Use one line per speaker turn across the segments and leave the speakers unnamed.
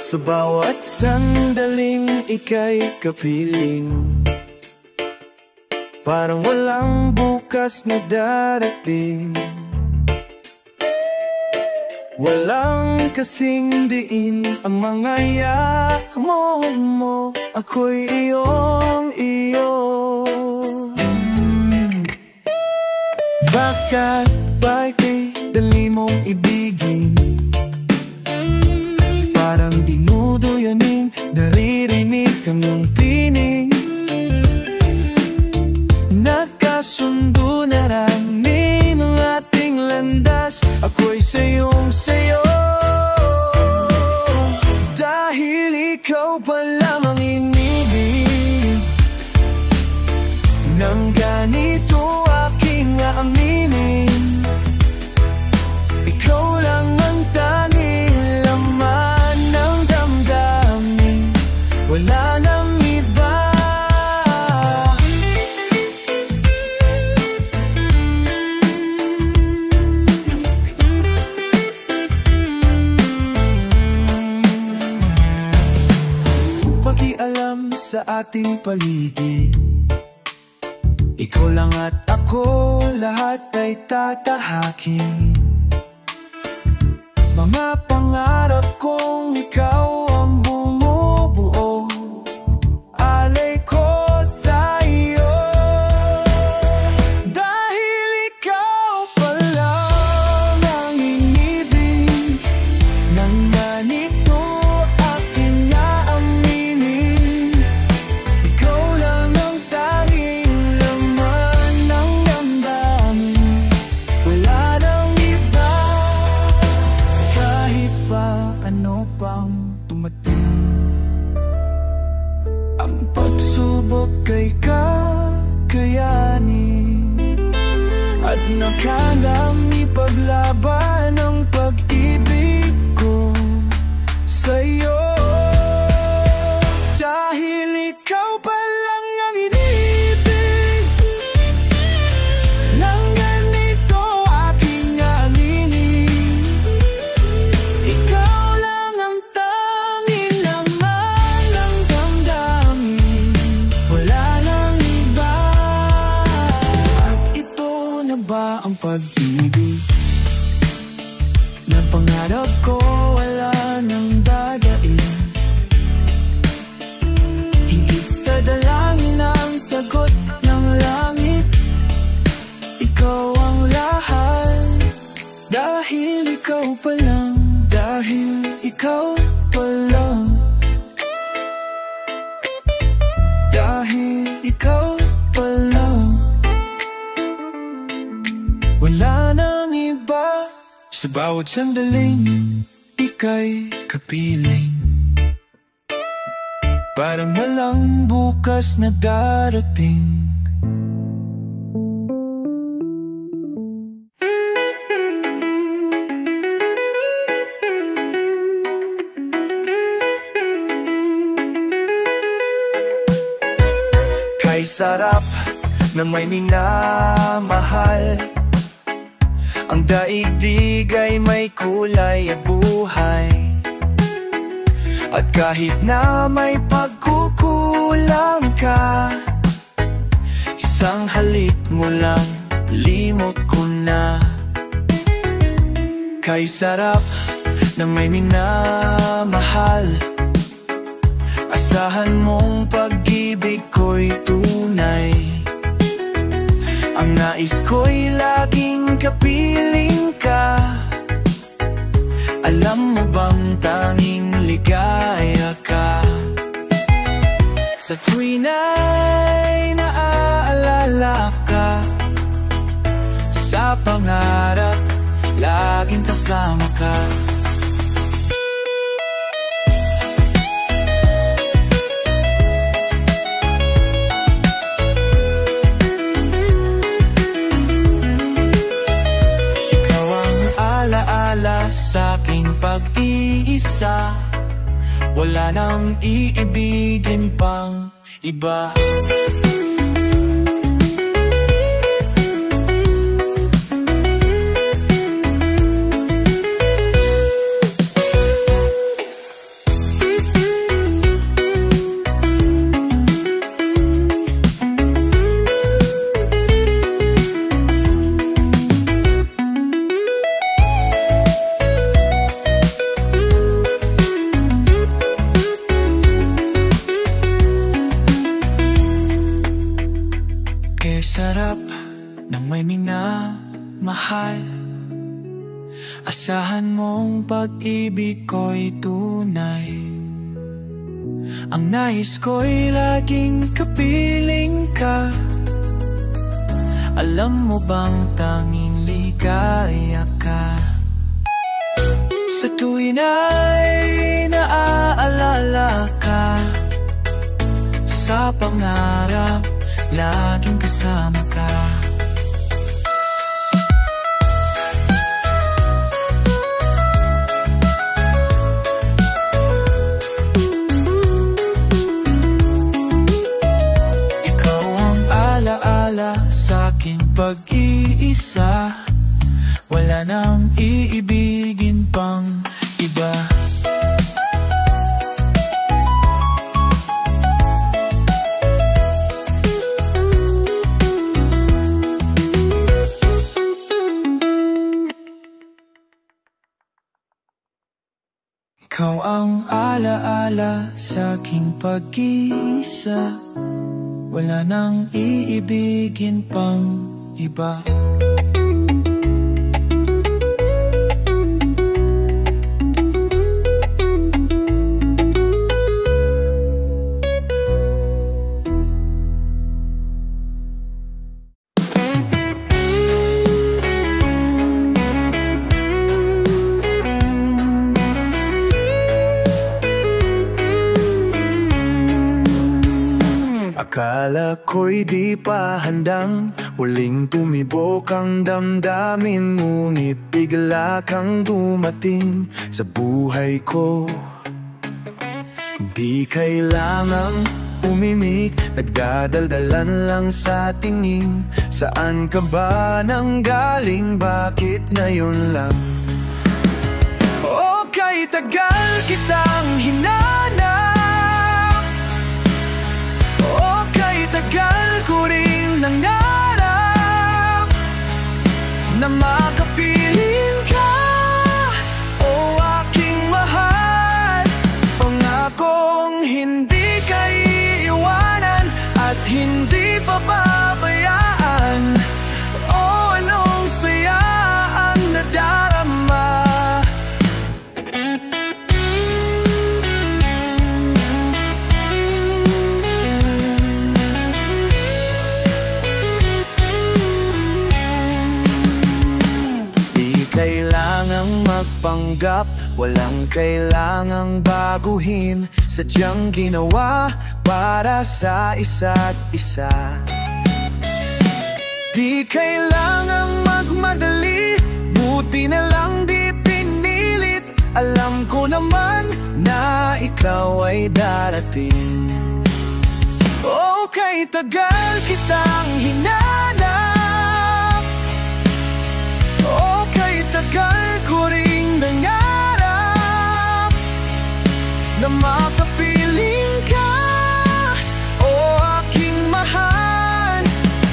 Sa bawat sandaling ika'y kapiling, parang walang bukas na darating. Walang kasing diin ang mga yakmon mo, ako'y iyong-iyo. Bakit ba'y dali mong ibigin? Parang dinuduyanin, naririnig ang iyong tinig. Nagkasundo na ramin ang ating landas, ako'y sayong-sayo. Dahil ikaw pa lang ang inibig, nang ganito aking aaminin. Ikaw lang ang tanging laman ng damdamin, wala nang iba. Pakialam sa ating paligid, ikaw lang at ako, lahat ay tatahakin. Mga pangarap kong ikaw ang bumubuo, alay ko sa iyo. Dahil ikaw pa lang ang inibig, nang ganito aking naaminin. Ikaw lang ang tanging laman ng damdamin, wala nang iba. Kahit pa ano pang tumating, ang pagsubok kay kakayanin, at nakalang ipaglaban ang pag-ibig ko sa'yo. Dahil ikaw pa lang ang inibig, nang ganito aking aminin. Ikaw lang ang tanging laman ng damdamin, wala nang iba. At ito na ba ang pag-ibig? Ng pangarap ko wala nang dadain, higit sa dalangin ang sagot ng langit. Ikaw ang lahat, dahil ikaw pa lang, dahil ikaw pa lang, dahil ikaw pa lang, wala nang iba. Sa bawat sandaling ika'y kapiling, parang walang bukas na darating. Kay sarap ng may minamahal, ang daigdig ay may kulay at buhay. At kahit na may pagkukulang ka, isang halik mo lang, limot ko na. Kay sarap ng may minamahal, asahan mong pag-ibig ko'y tunay. Ang nais ko'y laging kapiling ka. Alam mo bang tanging ligaya ka? Sa tuwin ay naaalala ka, sa pangarap laging kasama ka. Sa aking pag-iisa, wala nang iibigin pang iba. sarap ng may minamahal. Asahan mong pag-ibig ko'y tunay. Ang nais ko'y laging kapiling ka. Alam mo bang tanging ligaya ka? Sa tuwin ay naaalala ka. Sa pangarap, laging kasama ka. Ikaw ang alaala sa'king pag-iisa. Wala nang iibigin pang iba. Ikaw ang alaala sa'king pag-iisa. Wala nang iibigin pang iba.
Akala ko'y di pa handang muling tumibok ang damdamin, ngunit bigla kang dumating sa buhay ko. Di kailangang umimik, nagdadaldalan lang sa tingin. Saan ka ba nanggaling, bakit ngayon lang? O kay tagal kitang hinanap, tagal ko rin nangarap na makapiling ka, o aking mahal. Pangakong hindi ka iiwanan at hindi pababayaan. O anong saya ang nadarama. Kailangang magpanggap, walang kailangang baguhin. Sadyang ginawa para sa isa't isa. Di kailangang magmadali, buti na lang di pinilit. Alam ko naman na ikaw ay darating. O kay tagal kitang hinanap, tagal ko ring nangarap na makapiling ka, o aking mahal.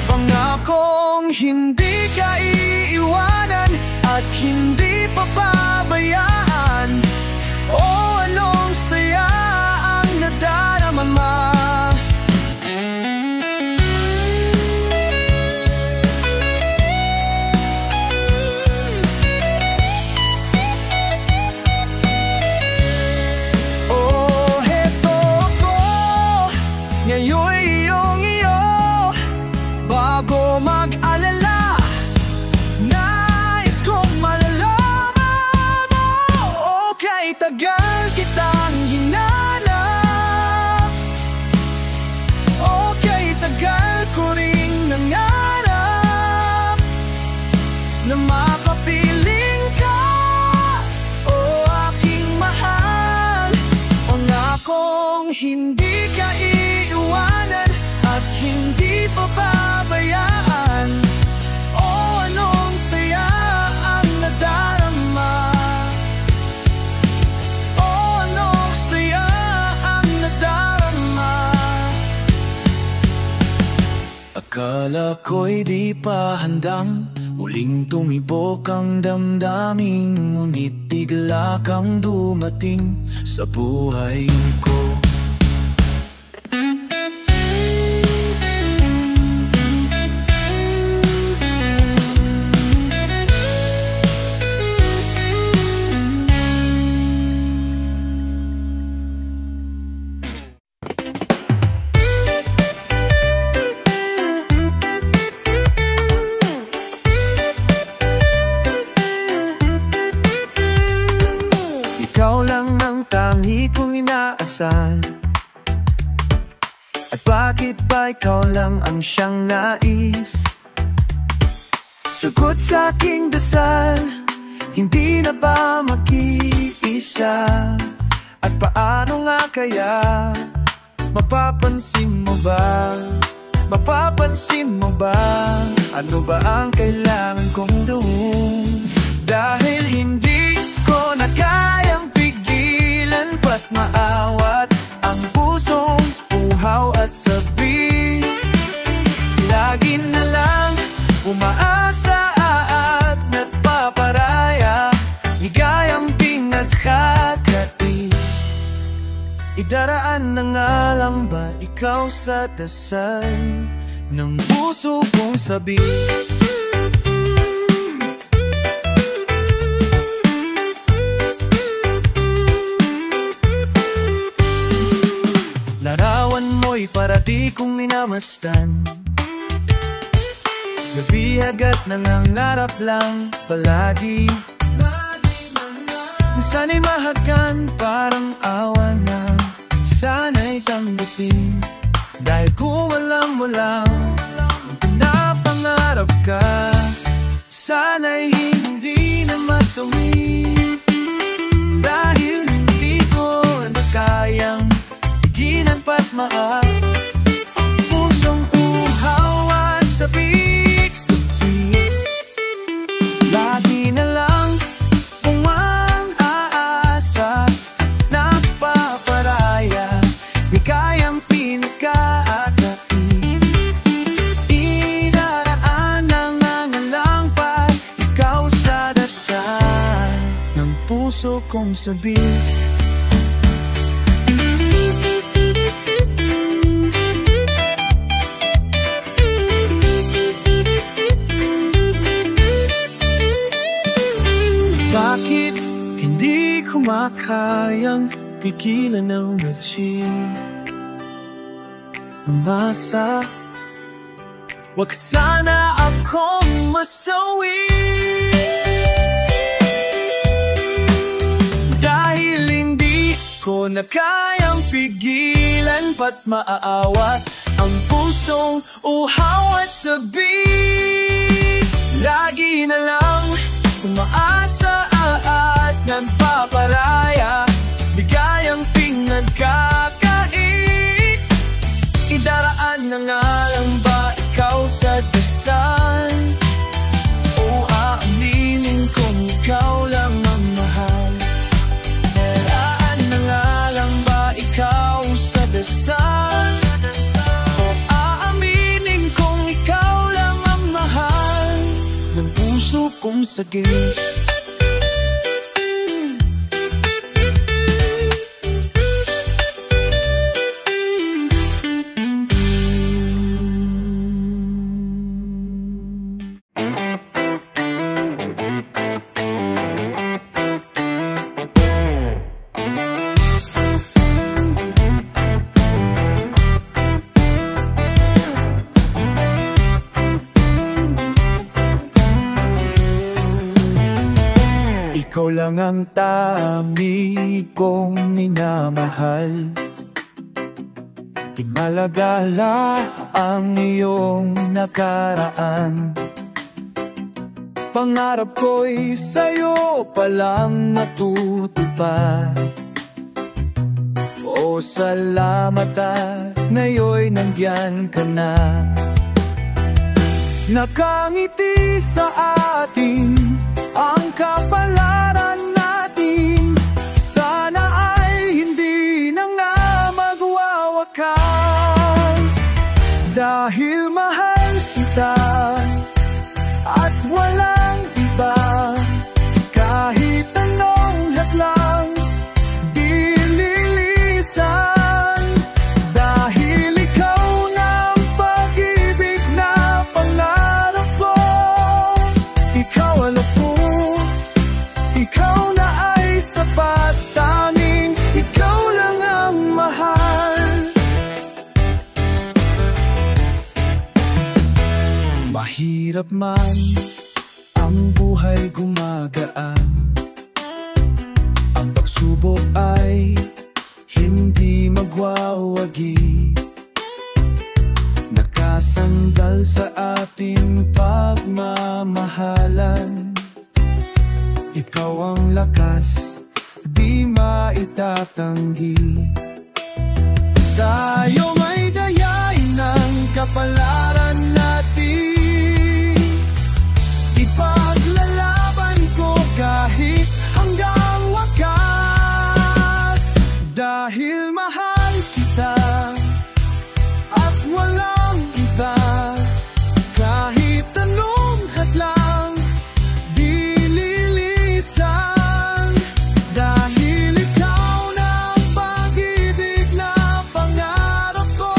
Pangakong hindi ka iiwanan at hindi pababayaan. O anong saya ang nadarama mo. Mag-alala, nais kong malalaman mo. O kay tagal kitang hinanap, o kay tagal ko ring nangarap na makapiling ka, o aking mahal. Pangakong hindi ka iiwanan at hindi pababayaan. O anong saya ang nadarama. O anong saya ang nadarama. Akala ko'y di pa handang muling tumibok ang damdamin, ngunit bigla kang dumating sa buhay ko. dasal? At bakit ba ikaw lang ang siyang nais? Sagot sa aking dasal, hindi na ba makiisa? At paano nga kaya? Mapapansin mo ba? Mapapansin mo ba? Ano ba ang kailangan kong gawin? Dahil hindi ko na kayang pigilan pa't maawat ang pusong uhaw at sabi. Lagi na lang umaasa at nagpaparaya, higayang pingat kakati. Idaraan na nga lang ba ikaw sa dasal ng puso kong sabi? Larawan mo'y para di kong minamastan, gabi agad nangangarap lang palagi. Sana'y mahagan parang awa na, sana'y tanggapin. Dahil kung alam mo lang pinapangarap ka, sana'y hindi na masawi. Dahil hindi ko na kayang pigilan pa't maat ang pusong uhaw at sabik-sabik. Lagi na lang umaasa, nagpaparaya, di kayang pinakaakait. Idaraan na nga lang pa ikaw sa dasal ng puso kong sabi. Bakit hindi ko makayang pigilan ng ngiti? Umasa, wag sana akong masawi. Dahil hindi ko na kayang pigilan pa't maaawat ang pusong uhaw at sabik. Lagi na lang umaasa at nagpaparaya, ligayang pinagkakait. Idaraan na nga lang ba ikaw sa dasal? O aaminin kong ikaw lang ang mahal? Idaraan na nga lang ba ikaw sa dasal? O aaminin kong ikaw lang ang mahal ng puso kong sagip? Ikaw lang ang tami kong minamahal, di malagala ang iyong nakaraan. Pangarap ko'y sa'yo palang natutupad. O salamat at ngayon'y nandiyan ka na, nakangiti sa atin ang kapalaran natin. Sana ay hindi na nga magwawakas, dahil mahal kita at walang iba. Kahit anong hadlang di lilisan, dahil ikaw na ang pag-ibig na pangarap ko. Ikaw ang ikaw na ay sapat, tanging ikaw lang ang mahal. Mahirap man ang buhay gumagaan, ang pagsubok ay hindi magwawagi, nakasandal sa ating pagmamahalan. Ikaw ang lakas, di maitatanggi. Tayo may dayain ng kapalaran natin. Ipaglalaban ko kahit hanggang wakas. Dahil mahal kita at walang iba, kahit anong hadlang di lilisan. Dahil ikaw na ang pag-ibig na pangarap ko.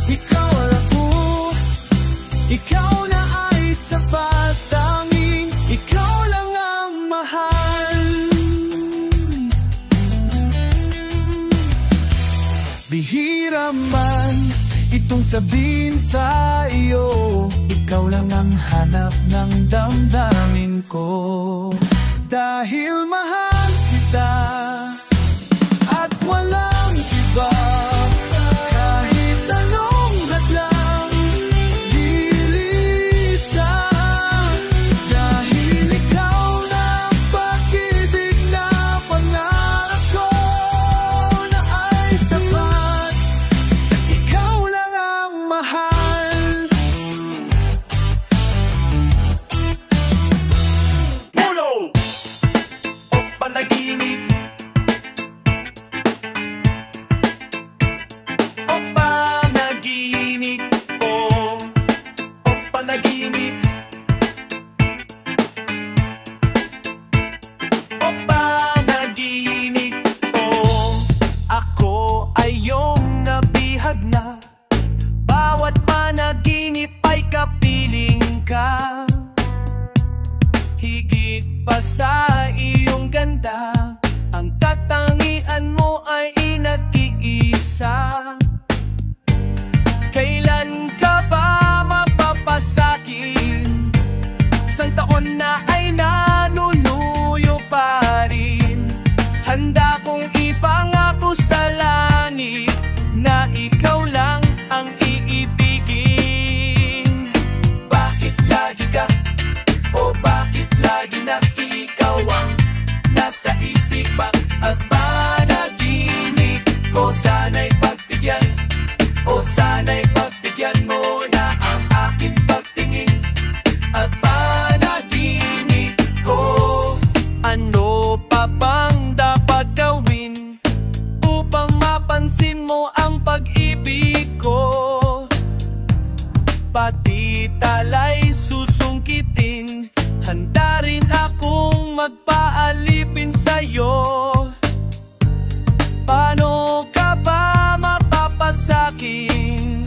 Ikaw ang ako, ikaw na ay sapat, tanging ikaw lang ang mahal. Bihira man itong sabihin sa iyo, ikaw lang ang hanap ng damdamin ko. Dahil mahal kita at walang iba, kahit anong hadlang di lisan. Dahil ikaw na ang pag-ibig na pangarap ko, na ay sapat, ikaw lang ang mahal.
Pulo o panaginip, o panaginip ko, o panaginip, o panaginip ko. Ako ay iyong nabihag na, bawat panaginip ay kapiling ka. Higit pa sa iyong ganda, ang katangian mo ay nag-iisa. Kailan ka ba mapapasakin? Isang taon na ay nanunuyo pa rin. Handa kong ipangako sa langit na ikaw lang ang iibigin. Bakit lagi ka, o bakit lagi na ikaw ang nasa isipan at panaginip ko? Sana'y pagbigyan, o sana'y pagbigyan mo na ang aking pagtingin at panaginip ko. Ano pa bang dapat gawin upang mapansin mo ang pag-ibig ko? Pati talay susungkitin, handa rin akong magpaalipin sa'yo. Paano ka ba mapapasakin?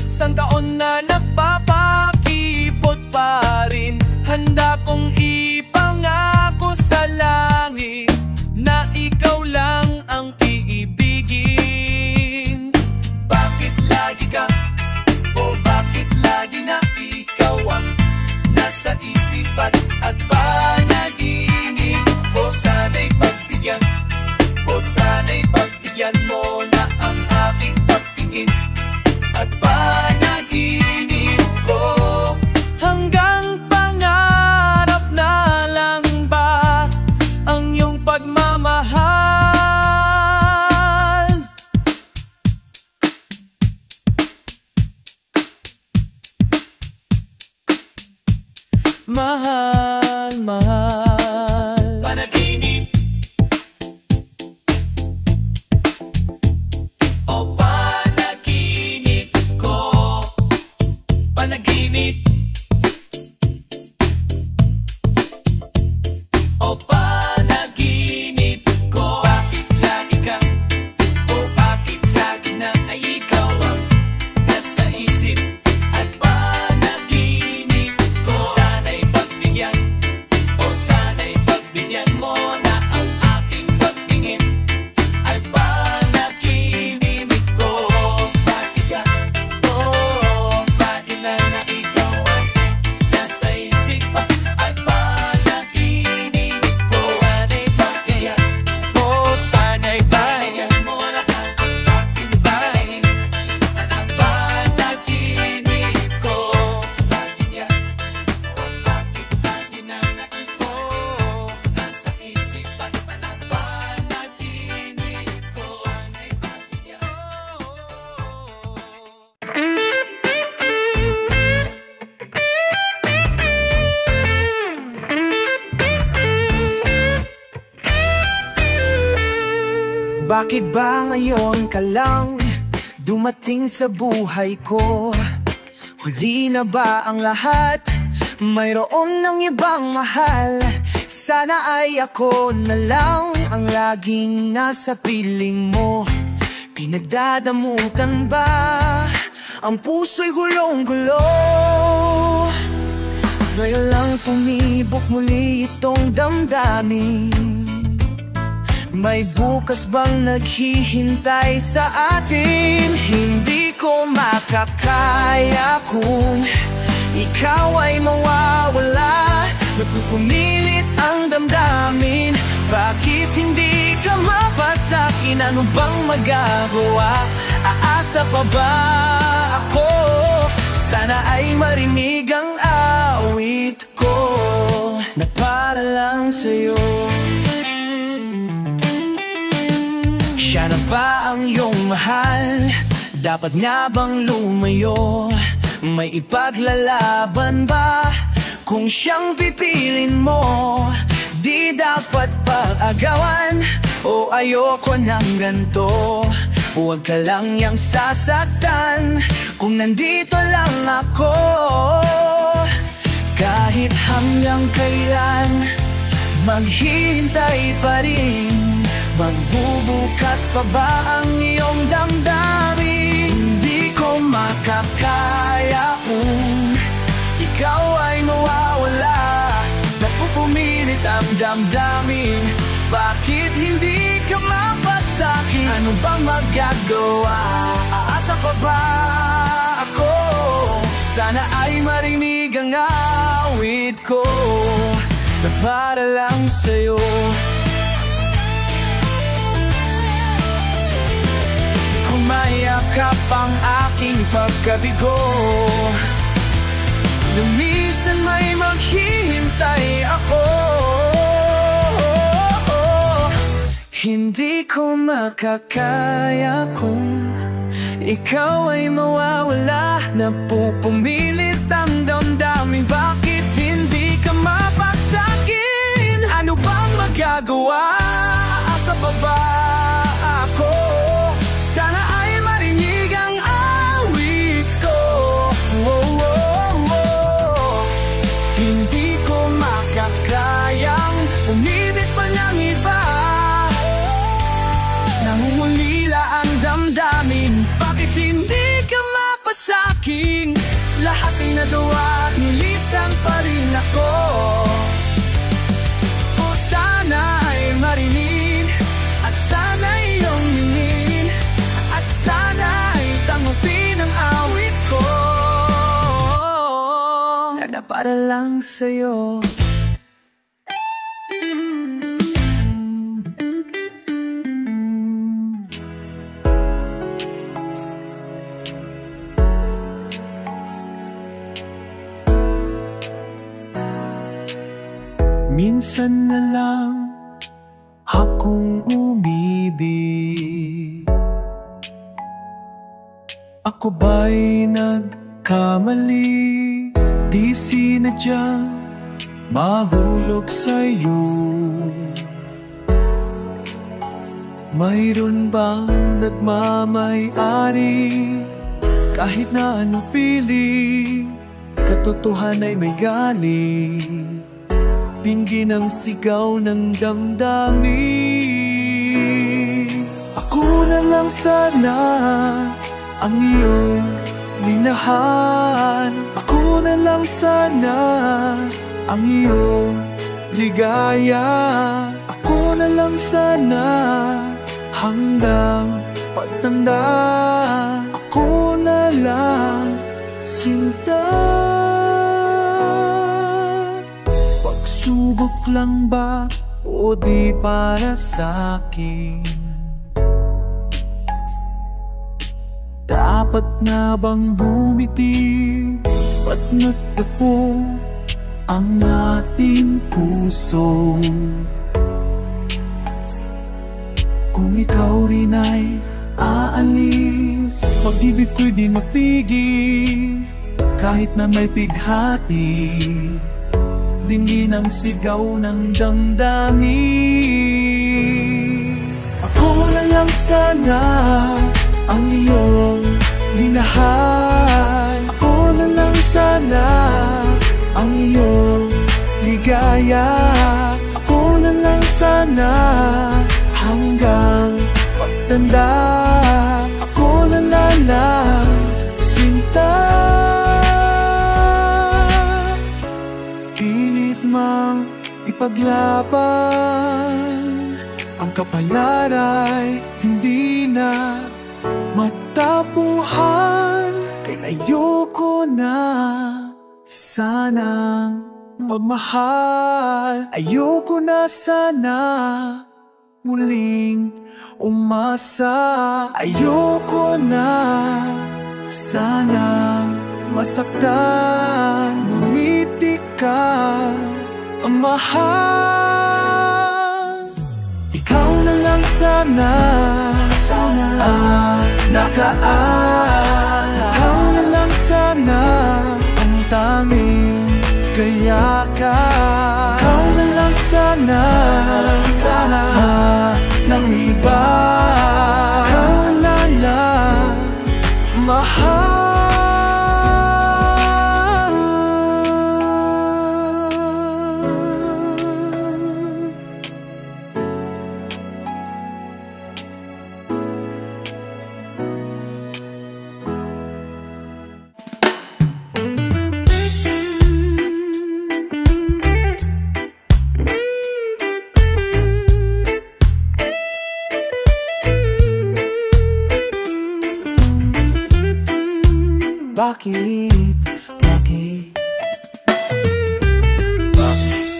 Isang taon na nagpapakipot pa rin. Handa kong ipangako sa langit na ikaw lang ang iibigin. Bakit lagi ka, o bakit lagi na ikaw ang nasa isipan at panaginip ko? Sana'y pagbigyan, o sana'y pagbigyan mo na ang aking pagtingin at panaginip ko. Hanggang pangarap na lang ba ang iyong pagmamahal? Mahal, mahal. Panaginip, o panaginip ko. Panaginip, o panaginip ko. Bakit lagi ka, o bakit lagi na ay ikaw ang nasa isip at panaginip ko? Sana'y pagbigyan, o
Bakit ba ngayon ka lang dumating sa buhay ko? Huli na ba ang lahat? Mayroon ng ibang mahal. Sana ay ako na lang ang laging nasa piling mo. Pinagdadamutan ba ang puso'y gulong-gulo? Ngayon lang tumibok muli itong damdamin. May bukas bang naghihintay sa atin? Hindi ko makakaya kung ikaw ay mawawala. Nagpupumilit ang damdamin. Bakit hindi ka mapasakin? Ano bang magagawa? Aasa pa ba ako? Sana ay marinig ang awit ko na para lang sa'yo. Siya na ba ang iyong mahal? Dapat nga bang lumayo? May ipaglalaban ba kung siyang pipilin mo? Di dapat pag-agawan o ayoko ng ganto. Huwag ka lang yang sasaktan kung nandito lang ako. Kahit hanggang kailan maghihintay pa rin. Magbubukas pa ba ang iyong damdamin? Hindi ko makakaya kung ikaw ay mawawala. Napupumilit ang damdamin. Bakit hindi ka mapasakin? Ano bang magagawa? Aasa pa ba ako? Sana ay marinig ang awit ko na para lang sa'yo. Kumayakap ang aking pagkabigo. Lumisan may maghihintay ako. Hindi ko makakaya kung ikaw ay mawawala. Napupumilit ang damdamin. Bakit hindi ka mapasakin? Ano bang magagawa? Asa pa ba ako? Sana ay marinig ang awit ko. Oh, oh, oh. Hindi ko makakayang umibig pa ng iba. Nangungulila ang damdamin. Bakit hindi ka mapasakin? Lahat ay nagawa, nilisan pa rin ako. O sana ay marinig, at sana iyong ningin, at sana ay tanggapin ang awit ko na para lang sa'yo. Minsan na lang akong umibig. Ako ba'y nagkamali? Di sinadyang mahulog sa'yo. Mayroon bang nagmamay-ari? Kahit na ano piling, katotohanan ay may galing. Dinggin ang sigaw ng damdamin. Ako na lang sana ang iyong minahan. Ako na lang sana ang iyong ligaya. Ako na lang sana hanggang pagtanda. Ako na lang sinta. Pagsubok lang ba o di para sa'kin? Dapat na bang bumiti at nagtapo ang ating puso? Kung ikaw rin ay aalis, pag-ibig ko'y di mapigil. Kahit na may pighati, dinggin ang sigaw ng damdamin. Ako na lang sana ang iyong minahal. Ako na lang sana ang iyong ligaya. Ako na lang sana hanggang pagtanda. Ako na lang sinta. Pilit mang ipaglaban, ang kapalaray hindi na matapuhan. Kaya ayoko na sanang magmahal. Ayoko na sana muling umasa. Ayoko na sanang masaktan, ngunit ikaw ang mahal. Ikaw na lang sana ang nakaan. Ikaw na lang sana ang tanging kayakan. Ikaw na lang sana ng iba. Ikaw na lang mahal.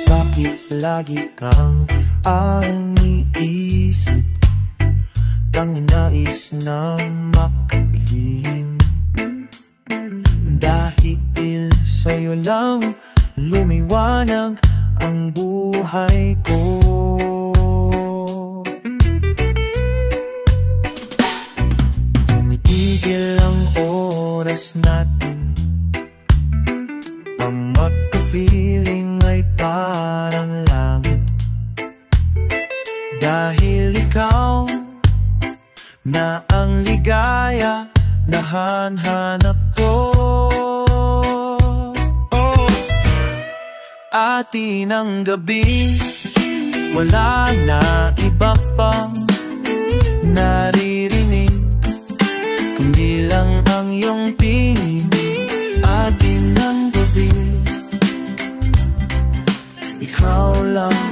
Bakit lagi kang ang iniisip? Tanging nais na makapiling. Dahil sa'yo lang lumiwanag ang buhay ko. Tumitigil ang oras natin, ang magkapiling ay parang langit. Dahil ikaw na ang ligaya na hanhanap ko. Atin ang gabi, wala na iba pang naririnig, kundi lang ang iyong tinig. Atin ang gabi, ikaw lang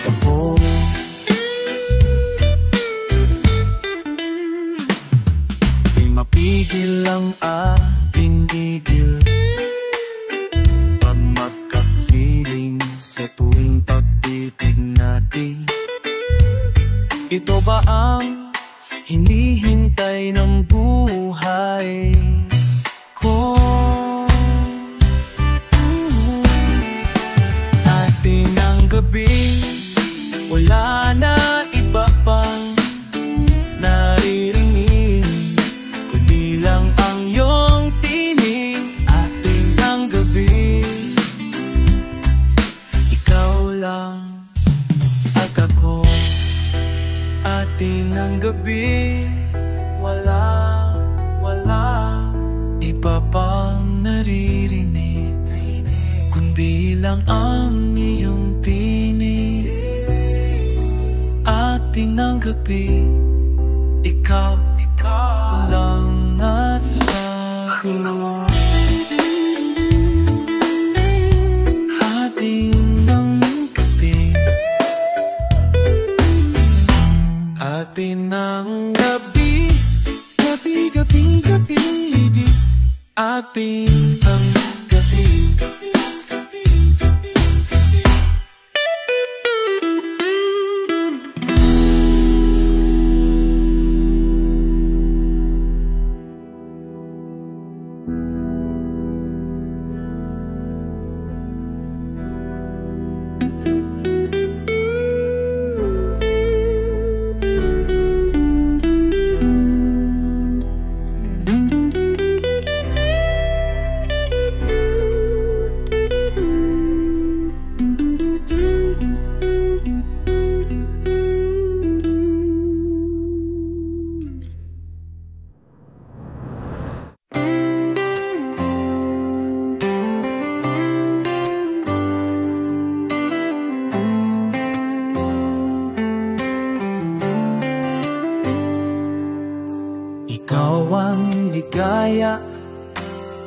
ako. Di mapigil ang ating igil pag magka-feeling sa tuwing pagtitig natin. Ito ba ang hinihintay ng buhay ko? Atin ang gabi, wala na iba pang naririnig, kundi lang ang iyong tinig. Atin ang gabi, ikaw lang at ako. Atin ang gabi, wala iba pang naririnig, kundi lang ang iyong tinig. Atin ang gabi, ikaw lang at ako. Atin ang gabi, atin ang gabi, gabi, gabi, gabi. Atin ang gabi, gabi, gabi, gabi, gabi.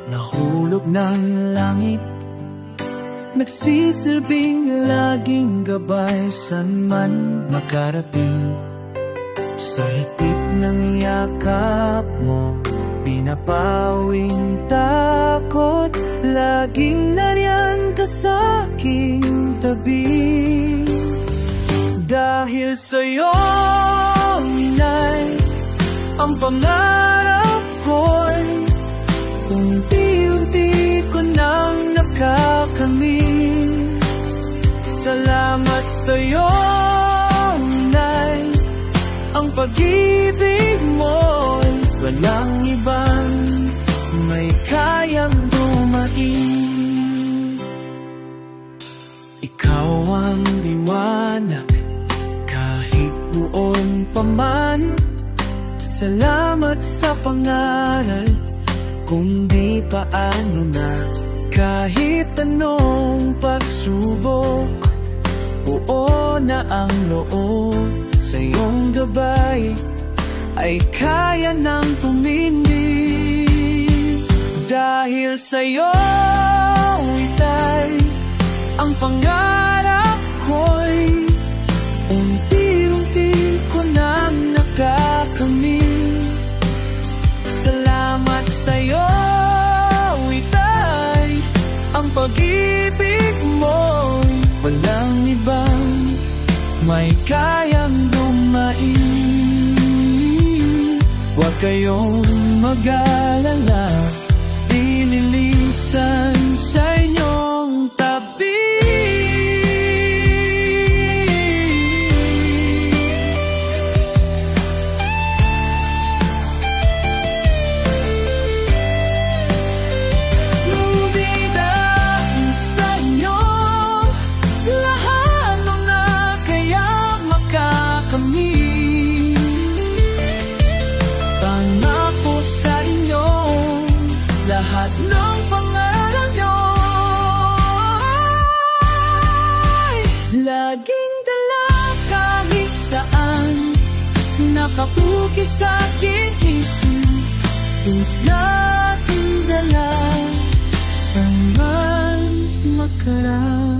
Nahulog ng langit, nagsisilbing laging gabay, san man makarating. Sa higpit ng yakap mo, pinapawing takot, laging nariyan ka sa aking tabi. Dahil sa'yo, Inay, ang pangarap ko'y unti-unti ko nang nakakamit. Salamat sa'yo, Inay, ang pag-ibig mo'y walang ibang may kayang dumating. Ikaw ang liwanag kahit noon pa man. Salamat sa pangaral, kung di paano na. Kahit anong pagsubok, oo na ang loob. Sa iyong gabay ay kaya nang tumindig. Dahil sa'yo, Itay, ang pangarap ko'y unti-unti ko nang nakakamit. Salamat sa'yo, Itay, ang pag-ibig mo'y walang ibang may kayang dumain. Huwag kayong mag-alala, ililisan sa inyong tabi. Lahat ng pangarap nyo ay laging dala kahit saan, nakapukit sa aking isip, natin dala saan man makarating.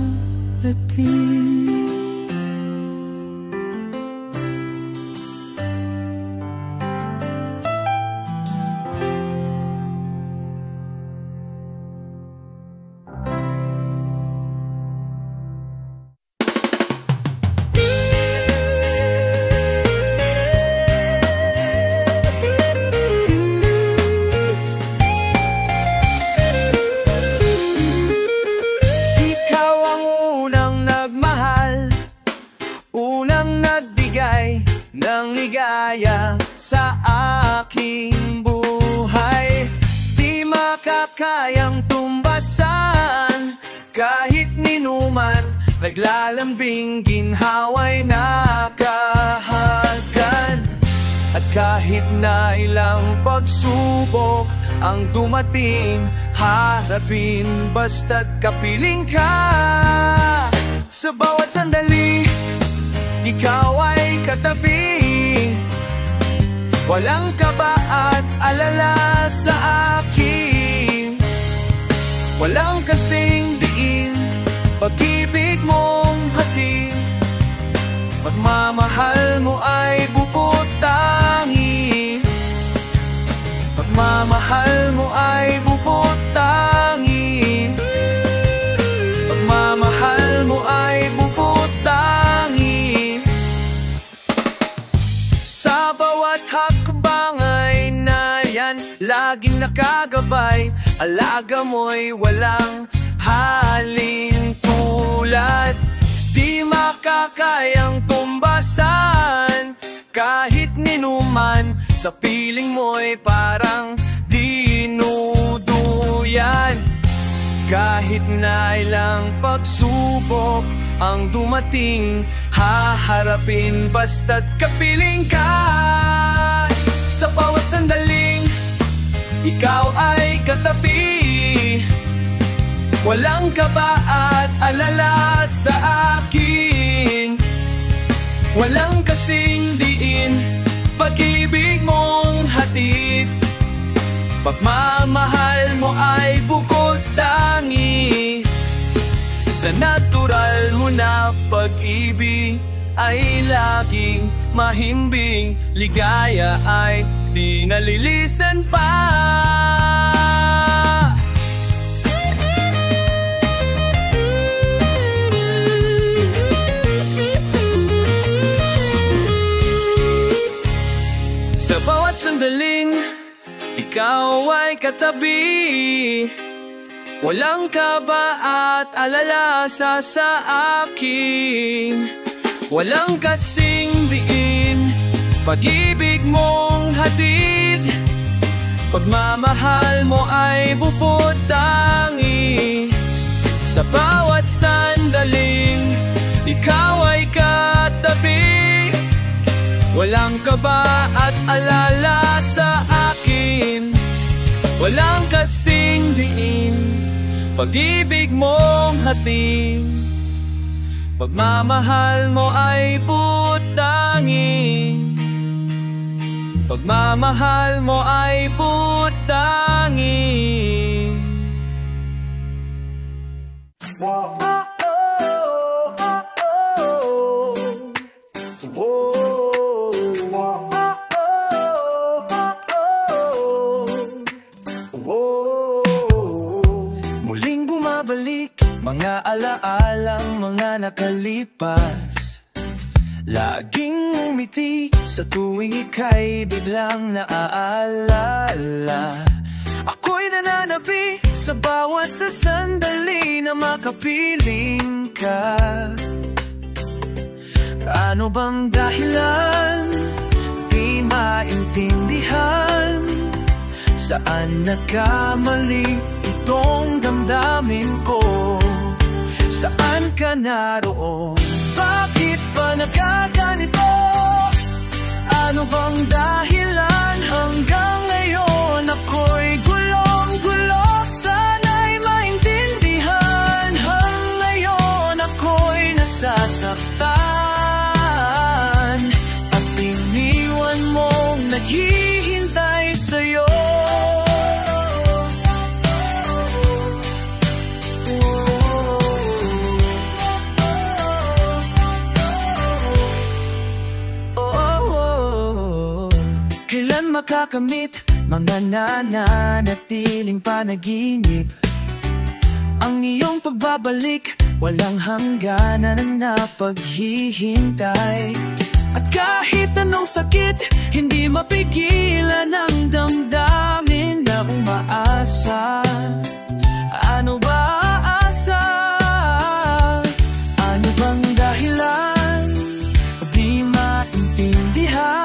Ng ligaya sa aking buhay, di makakayang tumbasan. Kahit ninuman, naglalambing ginhawa'y nakahagan. At kahit na ilang pagsubok ang dumating, harapin basta't kapiling ka. Sa bawat sandali, ikaw ay katabi. Walang kaba at alala sa akin, walang kasing diin, pag-ibig mong hatid. Pagmamahal mo ay bukod tangi, pagmamahal mo ay bukod tangi, pagmamahal mo ay bukod tangi. Sa bawat hakbang ay nariyan, laging nakagabay, alaga mo'y walang halin tulad. Di makakayang tumbasan, kahit ninuman, sa piling mo'y parang dinuduyan. Kahit na ilang pagsubok ang dumating, haharapin basta't kapiling ka. Sa bawat sandaling, ikaw ay katabi. Walang kaba at alala sa akin, walang kasing diin, pag-ibig mong hatid.
Pagmamahal mo ay bukod tangi sa natural mo na pag-ibig ay laging mahimbing. Ligaya ay di nalilisan pa. Sa bawat sandaling ikaw ay katabi, walang kaba at alala sa akin. Walang kasing diin, pag-ibig mong hatid. Pagmamahal mo ay bukod tangi. Sa bawat sandaling ikaw ay katabi, walang kaba at alala sa akin. Walang kasing diin, pag-ibig mong hatid. Pagmamahal mo ay putangi. Pagmamahal mo ay putangi.
Muling bumabalik mga alaalang mga nakalipas. Laging umiti sa tuwing ika'y biglang naaalala. Ako'y nananabi sa bawat sandali na makapiling ka. Ano bang dahilan? Di maintindihan. Saan nagkamali itong damdamin ko? Saan ka naroon? Bakit ba nagkaganito? Ano bang dahilan? Hanggang ngayon ako'y gulong-gulo. Sana'y maintindihan. Hanggang ngayon ako'y nasasaktan. At iniwan mong naghihintay sa'yo. Makakamit mga nananatiling panaginip. Ang iyong pagbabalik, walang hangganan na paghihintay. At kahit anong sakit, hindi mapigilan ang damdamin na umaasa. Ano ba aasa? Ano bang dahilan? Di maintindihan.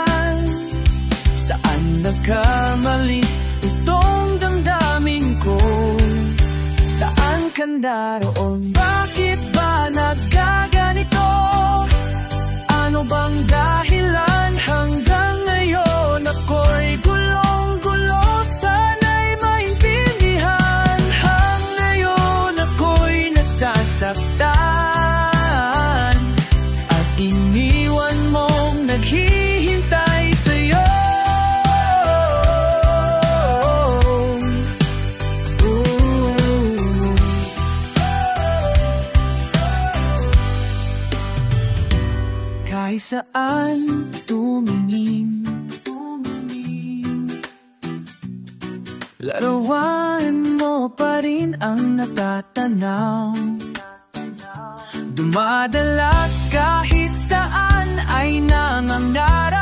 Saan nagkamali itong damdamin ko? Saan ka naroon? Bakit ba nagkaganito? Ano bang dahilan? Hanggang ngayon ako'y gulong-gulo. Sana'y maintindihan. Hanggang ngayon ako'y nasasaktan. At iniwan mong naghihintay sa'yo. Kahit saan tumingin, larawan mo pa rin ang natatanaw. Dumadalas kahit saan ay nangangarap.